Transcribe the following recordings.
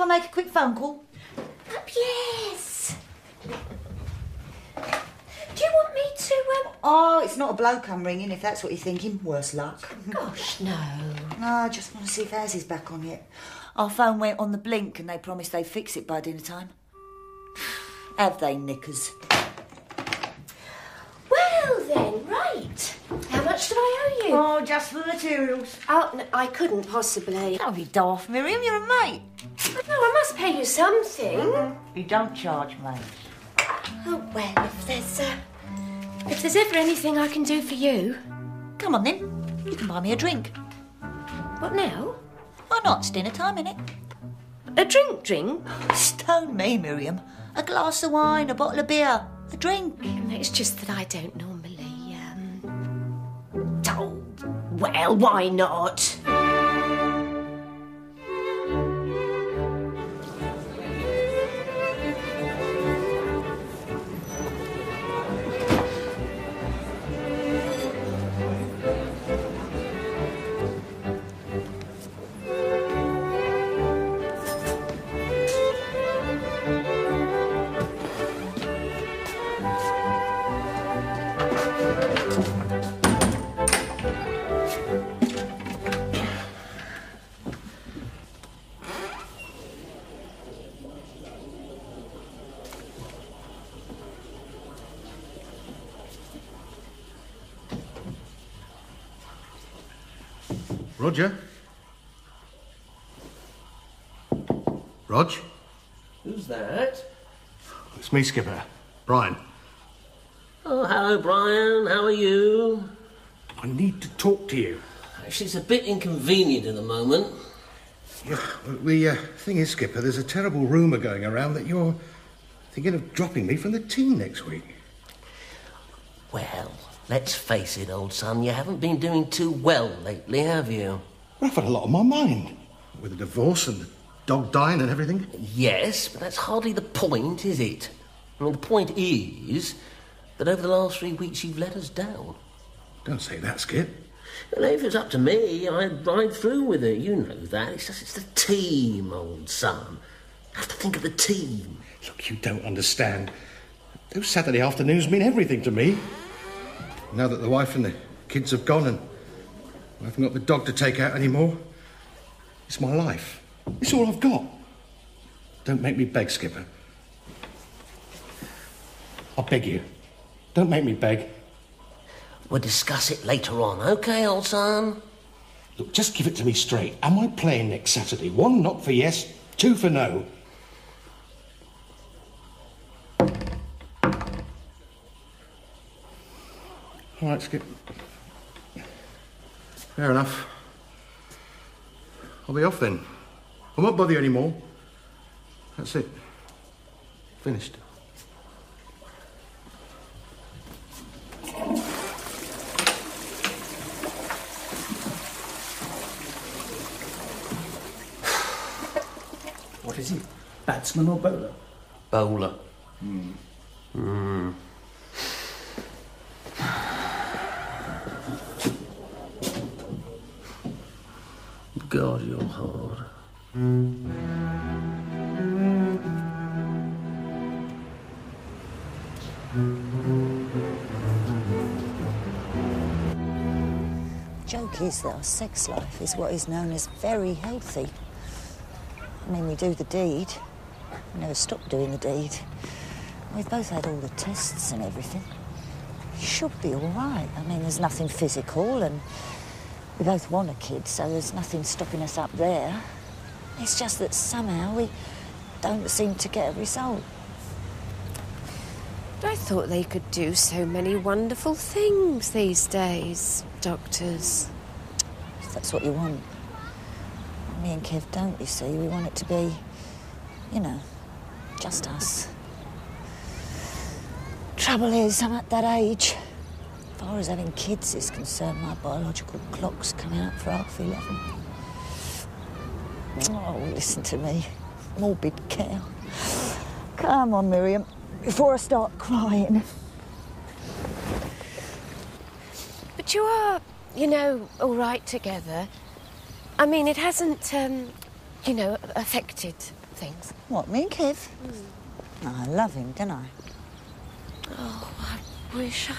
I make a quick phone call? Yes. Do you want me to, Oh, it's not a bloke I'm ringing, if that's what you're thinking. Worse luck. Gosh, no. No, I just want to see if ours is back on yet. Our phone went on the blink and they promised they'd fix it by dinner time. Have they, knickers? Well then, right. How much do I owe you? Oh, just for the materials. Oh, no, I couldn't possibly. Don't be daft, Miriam, you're a mate. No, I must pay you something. You don't charge, mate. Oh, well, if there's ever anything I can do for you. Come on then, you can buy me a drink. What now? Why not? It's dinner time, innit? A drink? Stone me, Miriam. A glass of wine, a bottle of beer, a drink. It's just that I don't normally, Oh, well, why not? Roger? Rog? Who's that? It's me, Skipper. Brian. Oh, hello, Brian. How are you? I need to talk to you. She's a bit inconvenient at the moment. Yeah, the thing is, Skipper, there's a terrible rumour going around that you're thinking of dropping me from the team next week. Well, let's face it, old son, you haven't been doing too well lately, have you? Well, I've had a lot on my mind. With the divorce and the dog dying and everything. Yes, but that's hardly the point, is it? I mean, the point is that over the last 3 weeks you've let us down. Don't say that, Skip. Well, if it was up to me, I'd ride through with it. You know that. It's the team, old son. I have to think of the team. Look, you don't understand. Those Saturday afternoons mean everything to me. Now that the wife and the kids have gone and I haven't got the dog to take out anymore, it's my life. It's all I've got. Don't make me beg, Skipper. I beg you. Don't make me beg. We'll discuss it later on, OK, old son? Look, just give it to me straight. Am I playing next Saturday? 1 knock for yes, 2 for no. All right, Skip. Fair enough. I'll be off then. I won't bother you anymore. That's it. Finished. What is he? Batsman or bowler? Bowler. God, you're hard. Joke is that our sex life is what is known as very healthy. I mean, we do the deed. We never stop doing the deed. We've both had all the tests and everything. Should be all right. I mean, there's nothing physical and we both want a kid, so there's nothing stopping us up there. It's just that somehow we don't seem to get a result. I thought they could do so many wonderful things these days, doctors. If that's what you want. Me and Kev don't, you see. We want it to be, you know, just us. Trouble is, I'm at that age. As far as having kids is concerned, my biological clock's coming out for 11:30. Oh, listen to me. Morbid cow. Come on, Miriam, before I start crying. But you are, you know, all right together. I mean, it hasn't you know, affected things. What, me and Kev? Oh, I love him, don't I? Oh, I wish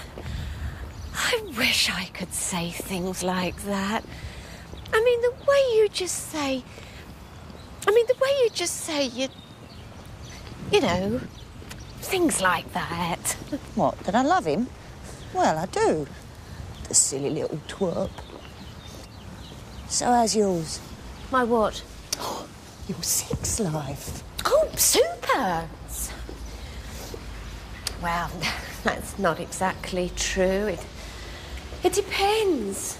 I could say things like that. I mean, the way you just say you know, things like that. What, that I love him? Well, I do. The silly little twerp. So how's yours? My what? Your sex life. Oh, super! Well, that's not exactly true. It depends.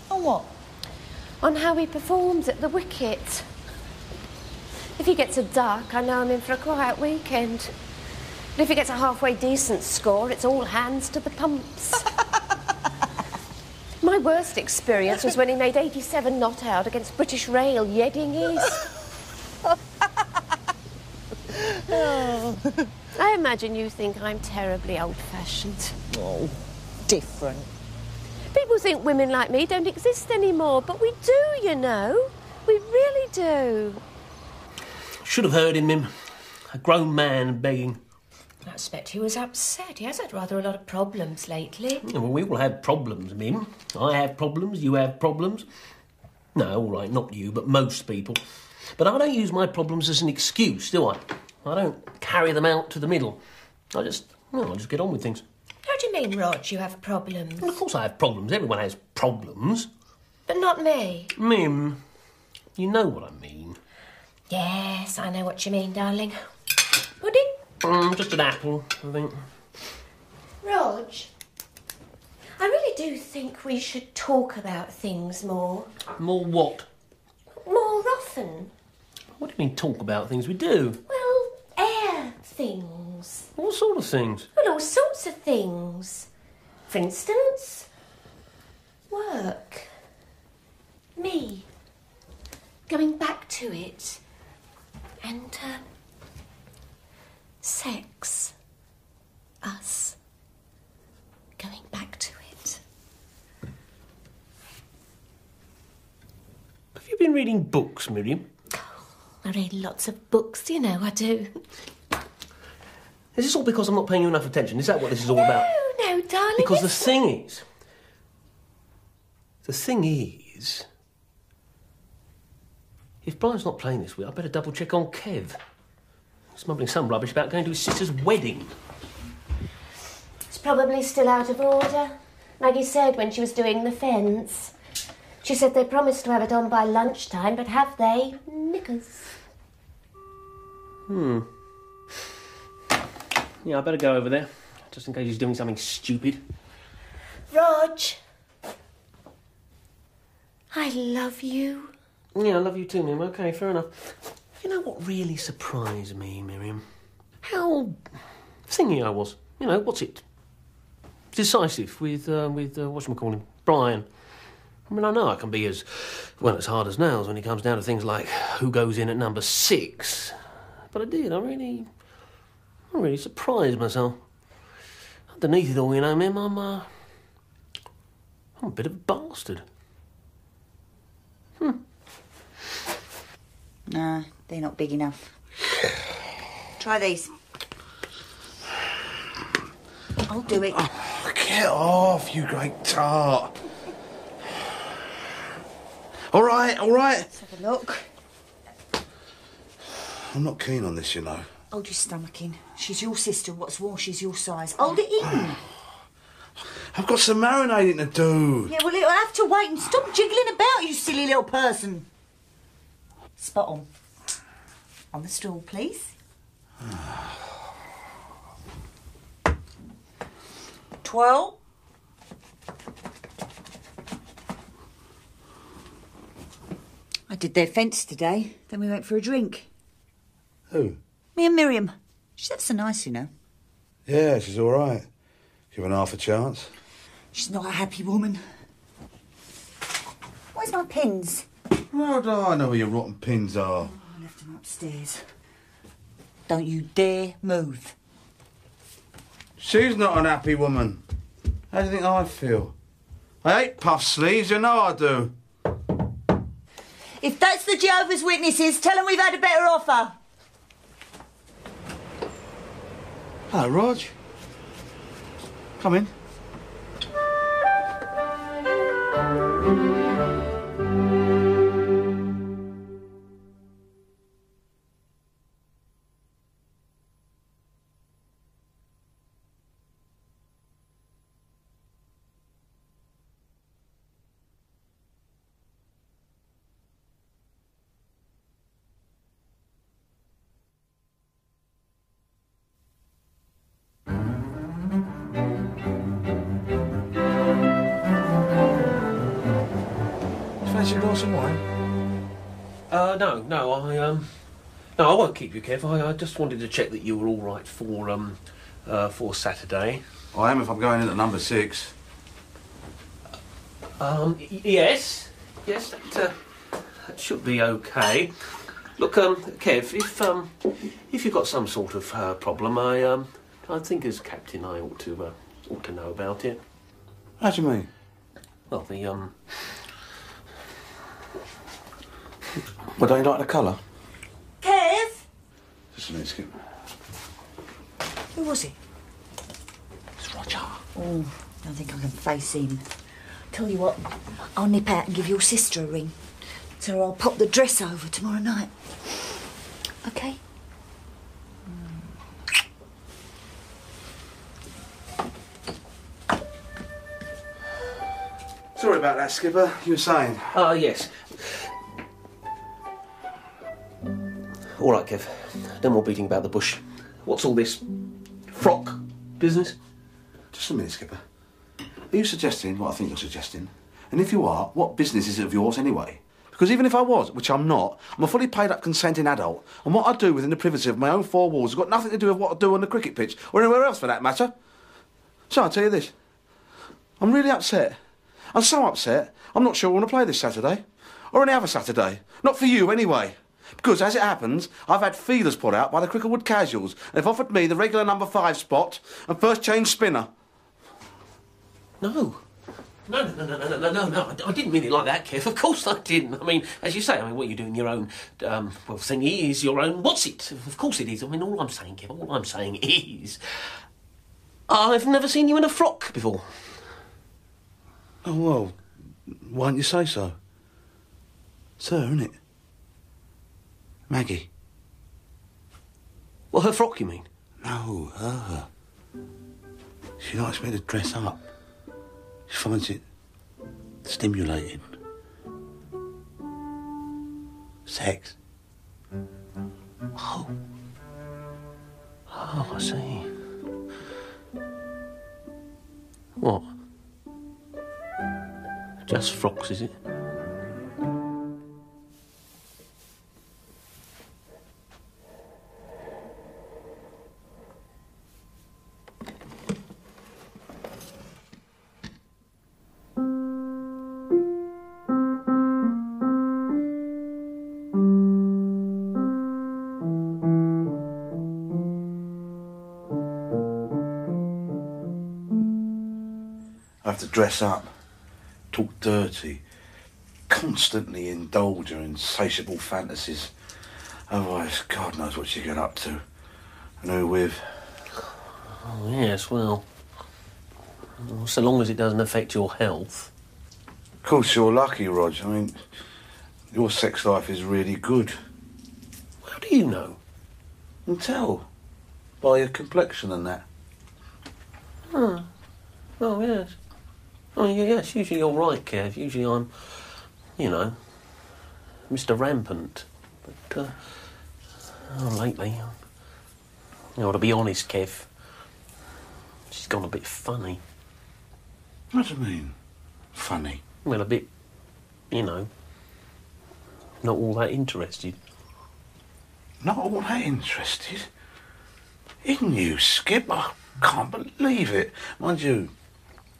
On what? On how he performs at the wicket. If he gets a duck, I know I'm in for a quiet weekend. But if he gets a halfway decent score, it's all hands to the pumps. My worst experience was when he made 87 not out against British Rail, Yedding East. Oh. I imagine you think I'm terribly old-fashioned. Oh, different. People think women like me don't exist anymore, but we do, you know. We really do. Should have heard him, Mim. A grown man begging. I expect he was upset. He has had rather a lot of problems lately. Yeah, well, we all have problems, Mim. I have problems, you have problems. No, all right, not you, but most people. But I don't use my problems as an excuse, do I? I don't carry them out to the middle. I just get on with things. How do you mean, Rog, you have problems? Well, of course I have problems. Everyone has problems. But not me. Mim, you know what I mean. Yes, I know what you mean, darling. Pudding? Just an apple, I think. Rog, I really do think we should talk about things more. More what? More often. What do you mean talk about things? We do. Well, air things. What sort of things? Well, all sorts of things. For instance, work. Me. Going back to it. And, sex. Us. Going back to it. Have you been reading books, Miriam? I read lots of books, you know I do. Is this all because I'm not paying you enough attention? Is that what this is all about? No, darling. Because the thing is, if Brian's not playing this week, I better double check on Kev. He's mumbling some rubbish about going to his sister's wedding. It's probably still out of order. Maggie said when she was doing the fence. She said they promised to have it on by lunchtime, but have they? Knickers. Yeah, I better go over there, just in case he's doing something stupid. Rog. I love you. Yeah, I love you too, Miriam. OK, fair enough. You know what really surprised me, Miriam? How thingy I was. You know, what's it? Decisive with whatchamacallit, Brian. I mean, I know I can be as hard as nails when it comes down to things like who goes in at number 6. But I did. I really surprised myself. Underneath it all, you know, Mim, I'm a bit of a bastard. Nah, they're not big enough. Try these. I'll do it. Oh, get off, you great tart. All right. Let's have a look. I'm not keen on this, you know. Hold your stomach in. She's your sister. What's more, she's your size. Hold it in. I've got some marinating to do. Yeah, well, it'll have to wait and stop jiggling about, you silly little person. Spot on. On the stool, please. 12. I did their fence today. Then we went for a drink. Who? Me and Miriam. She's ever so nice, you know. Yeah, she's all right. Given half a chance. She's not a happy woman. Where's my pins? How do I know where your rotten pins are? Oh, I left them upstairs. Don't you dare move. She's not an happy woman. How do you think I feel? I hate puff sleeves, you know I do. If that's the Jehovah's Witnesses, tell them we've had a better offer. Hello, Rog. Come in. Fancy a glass of wine? No, I won't keep you, Kev. I just wanted to check that you were all right for Saturday. I am if I'm going in at number 6. Yes, that should be okay. Look, Kev, if you've got some sort of problem, I think as captain I ought to know about it. How do you mean? Well, Well, don't you like the colour? Kev? Just a minute, Skip. Who was it? It's Roger. Oh, I don't think I can face him. Tell you what, I'll nip out and give your sister a ring. Tell her I'll pop the dress over tomorrow night. OK? Sorry about that, Skipper. You were saying? Yes. All right, Kev. No more beating about the bush. What's all this frock business? Just a minute, Skipper. Are you suggesting what I think you're suggesting? And if you are, what business is it of yours anyway? Because even if I was, which I'm not, I'm a fully paid up consenting adult, and what I do within the privacy of my own 4 walls has got nothing to do with what I do on the cricket pitch, or anywhere else for that matter. So I'll tell you this. I'm really upset. I'm so upset, I'm not sure I want to play this Saturday. Or any other Saturday. Not for you, anyway. Because, as it happens, I've had feelers put out by the Cricklewood Casuals. They've offered me the regular number 5 spot and first change spinner. No. No. I didn't mean it like that, Kev. Of course I didn't. I mean, as you say, what you're doing your own, thingy is your own what's it? Of course it is. I mean, all I'm saying, Kev, all I'm saying is I've never seen you in a frock before. Oh, well, why don't you say so? It's her, isn't it? Maggie. Well, her frock, you mean? No, her. She likes me to dress up. She finds it stimulating. Sex. Oh, I see. What? Just frocks, is it? I have to dress up, talk dirty, constantly indulge her insatiable fantasies. Otherwise, God knows what she get up to. And who with. Oh, yes, well, so long as it doesn't affect your health. Of course, you're lucky, Rog. I mean, your sex life is really good. How do you know? You can tell by your complexion and that. Oh, yes. Oh, yes, usually you're right, Kev. Usually I'm, Mr. Rampant. But, lately, to be honest, Kev, she's gone a bit funny. What do you mean, funny? Well, a bit, not all that interested. Not all that interested? In you, Skip? I can't believe it. Mind you,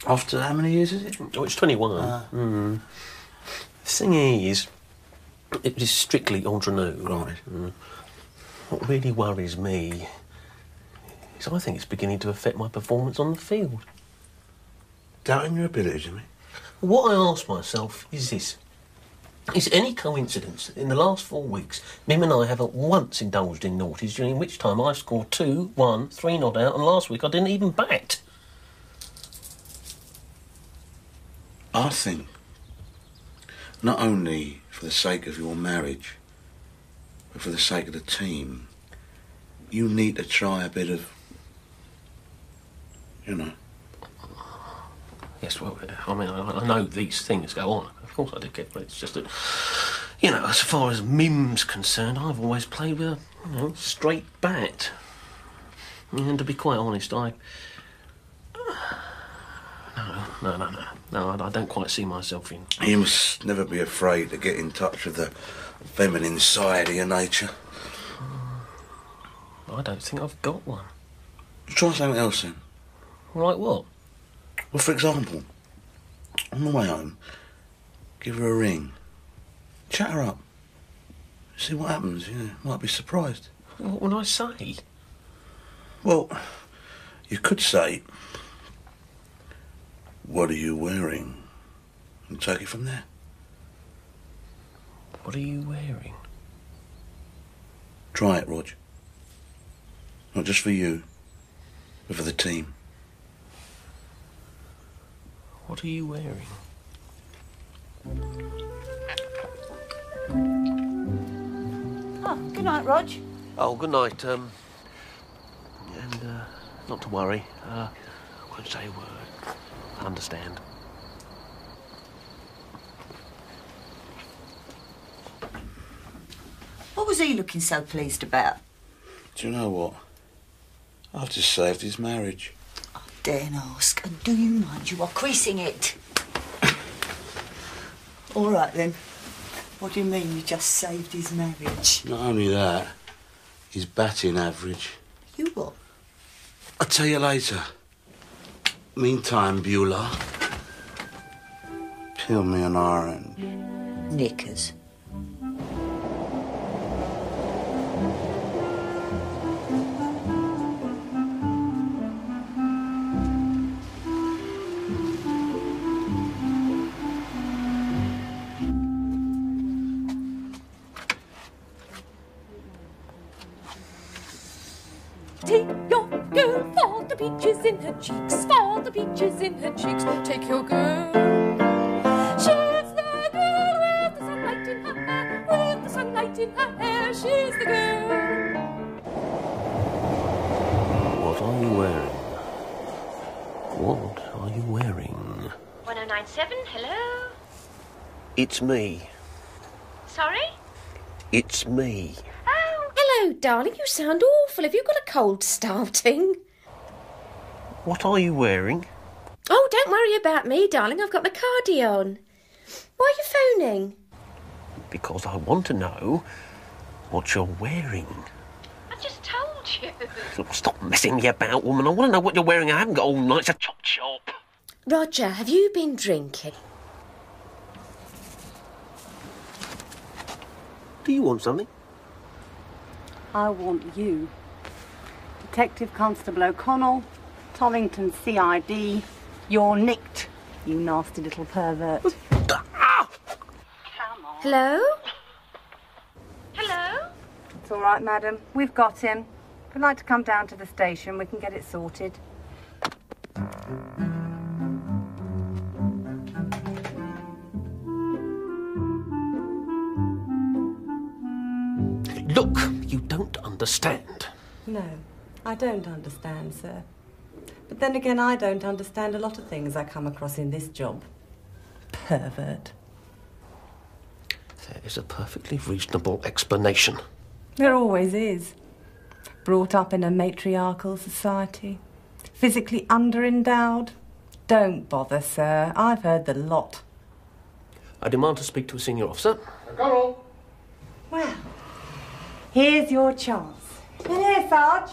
after how many years is it? Oh, it's 21. The thing is, it was strictly entre nous. Right. What really worries me is I think it's beginning to affect my performance on the field. Doubting your abilities, you mean? What I ask myself is this. Is it any coincidence that in the last 4 weeks, Mim and I haven't once indulged in naughties, during which time I've scored 2, 1, 3 not out, and last week I didn't even bat? I think, not only for the sake of your marriage, but for the sake of the team, you need to try a bit of, you know. Yes, well, I mean, I know these things go on. Of course I did get, but it's just that, you know, as far as Mim's concerned, I've always played with a, straight bat. And to be quite honest, No, I don't quite see myself in. You must never be afraid to get in touch with the feminine side of your nature. I don't think I've got one. Try something else then. Like what? Well, for example, on the way home, give her a ring. Chat her up. See what happens, might be surprised. What would I say? Well, you could say, "What are you wearing?" and take it from there. What are you wearing? Try it, Rog. Not just for you, but for the team. What are you wearing? Oh, good night, Rog. Oh, good night, and, not to worry, won't say a word. I understand. What was he looking so pleased about? Do you know what? I've just saved his marriage. I daren't ask. And do you mind? You are creasing it. All right, then. What do you mean you just saved his marriage? Not only that, his batting average. You what? I'll tell you later. Meantime, Beulah, peel me an orange. Knickers. Take your girl for the peaches in her cheeks, for the peaches in her cheeks. Take your girl. She's the girl with the sunlight in her hair, with the sunlight in her hair. She's the girl. What are you wearing? What are you wearing? 1097, hello? It's me. Sorry? It's me. Oh, hello, darling. You sound awful. Have you got a cold starting? What are you wearing? Oh, don't worry about me, darling. I've got my cardi on. Why are you phoning? Because I want to know what you're wearing. I just told you. Look, stop messing me about, woman. I want to know what you're wearing. I haven't got all night. It's a chop shop. Roger, have you been drinking? Do you want something? I want you. Detective Constable O'Connell, Tollington CID. You're nicked, you nasty little pervert. Come on. Hello? Hello? It's all right, madam. We've got him. If you'd like to come down to the station, we can get it sorted. Look, you don't understand. No, I don't understand, sir. But then again, I don't understand a lot of things I come across in this job. Pervert. There is a perfectly reasonable explanation. There always is. Brought up in a matriarchal society. Physically underendowed. Don't bother, sir. I've heard the lot. I demand to speak to a senior officer. O'Connell! Well, here's your chance. In here, Sarge.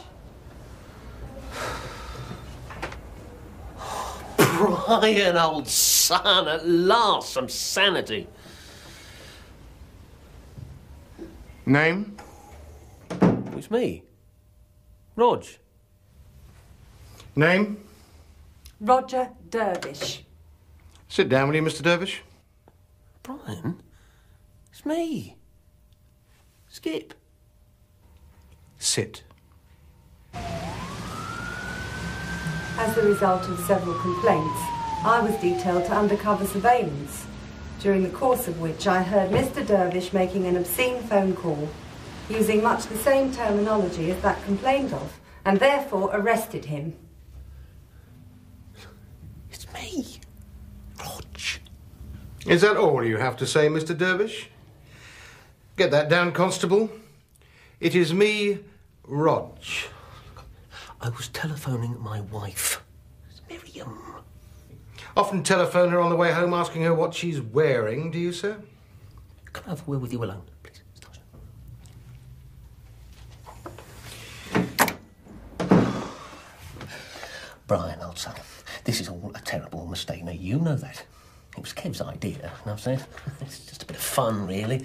Brian, old son, at last, some sanity. Name? It's me. Rog. Name? Roger Dervish. Sit down, will you, Mr. Dervish? Brian, It's me. Skip. Sit. As the result of several complaints, I was detailed to undercover surveillance, during the course of which I heard Mr. Dervish making an obscene phone call, using much the same terminology as that complained of, and therefore arrested him. It's me. Rog. Is that all you have to say, Mr. Dervish? Get that down, Constable. It is me, Rog. I was telephoning my wife. It's Miriam. Often telephone her on the way home asking her what she's wearing, do you, sir? Can I have a word with you alone, please? Brian, old son, this is all a terrible mistake. Now, you know that. It was Kev's idea, and I've said it's just a bit of fun, really.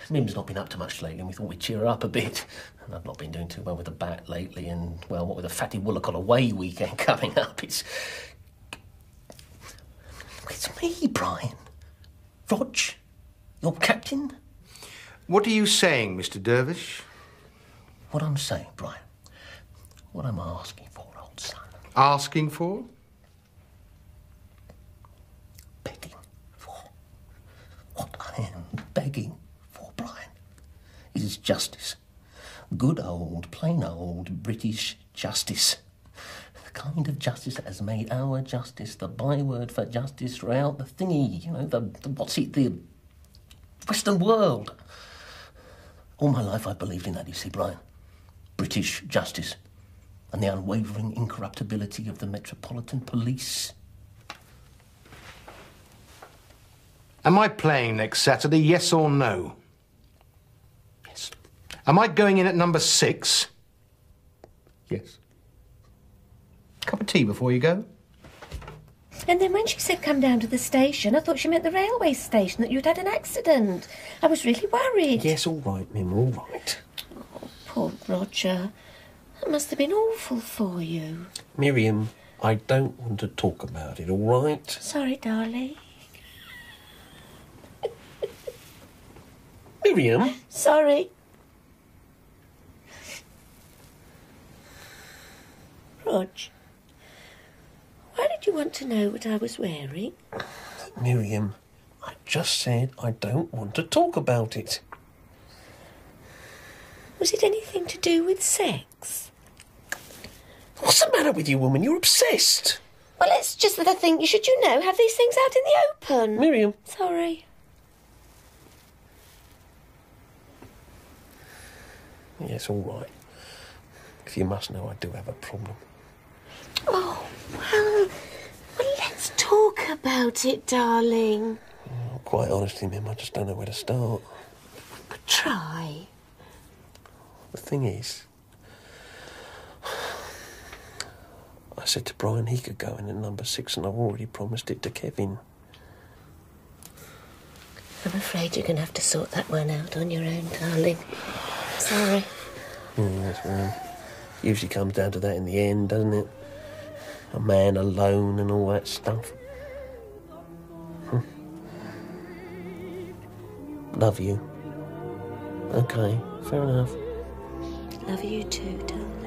Mim's not been up to much lately, and we thought we'd cheer her up a bit. And I've not been doing too well with the bat lately, and, well, what with the Fatty Woollock away weekend coming up, it's me, Brian. Rog, your captain. What are you saying, Mr. Dervish? What I'm saying, Brian, what I'm asking for, old son. Asking for? Begging for. What I am begging for, Brian, is justice. Good old, plain old British justice. The kind of justice that has made our justice the byword for justice throughout the thingy, you know, the Western world. All my life I've believed in that, you see, Brian. British justice and the unwavering incorruptibility of the Metropolitan Police. Am I playing next Saturday, yes or no? Yes. Am I going in at number 6? Yes. Cup of tea before you go? And then when she said come down to the station, I thought she meant the railway station, that you'd had an accident. I was really worried. Yes, all right, Mim, all right. Oh, poor Roger. That must have been awful for you. Miriam, I don't want to talk about it, all right? Sorry, darling. Miriam? Sorry. Rog, why did you want to know what I was wearing? Miriam, I just said I don't want to talk about it. Was it anything to do with sex? What's the matter with you, woman? You're obsessed. Well, it's just that I think you should, have these things out in the open. Miriam. Sorry. Yes, all right. If you must know, I do have a problem. Oh, well, let's talk about it, darling. Well, quite honestly, Mim, I just don't know where to start. Try. The thing is, I said to Brian he could go in at number 6, and I've already promised it to Kevin. I'm afraid you're going to have to sort that one out on your own, darling. Sorry. Yes, well, usually comes down to that in the end, doesn't it? A man alone and all that stuff. Love you. Okay, fair enough. Love you too, darling.